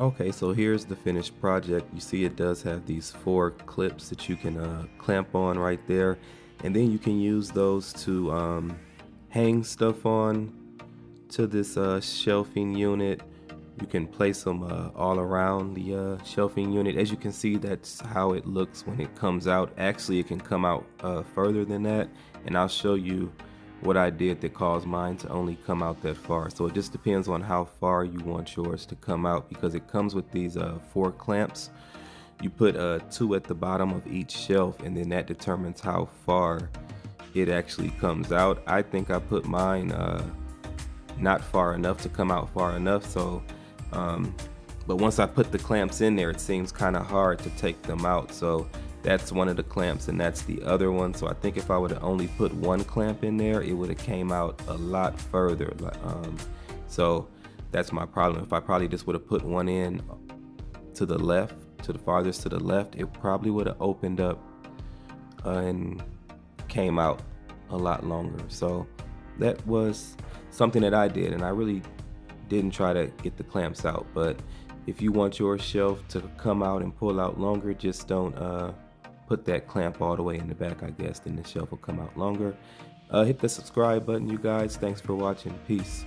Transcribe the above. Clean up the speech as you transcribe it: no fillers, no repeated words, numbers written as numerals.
Okay, so here's the finished project. You see it does have these 4 clips that you can clamp on right there, and then you can use those to hang stuff on to this shelving unit. You can place them all around the shelving unit. As you can see, that's how it looks when it comes out. Actually, it can come out further than that, and I'll show you what I did that caused mine to only come out that far. So it just depends on how far you want yours to come out, because it comes with these 4 clamps. You put 2 at the bottom of each shelf, and then that determines how far it actually comes out. I think I put mine not far enough to come out far enough, so but once I put the clamps in there, it seems kind of hard to take them out. So that's one of the clamps, and that's the other one. So I think if I would have only put 1 clamp in there, it would have came out a lot further. So that's my problem. If I probably just would have put 1 in to the left, to the farthest to the left, it probably would have opened up and came out a lot longer. So that was something that I did, and I really didn't try to get the clamps out. But if you want your shelf to come out and pull out longer, just don't put that clamp all the way in the back, I guess, then the shelf will come out longer. Hit the subscribe button, you guys. Thanks for watching. Peace.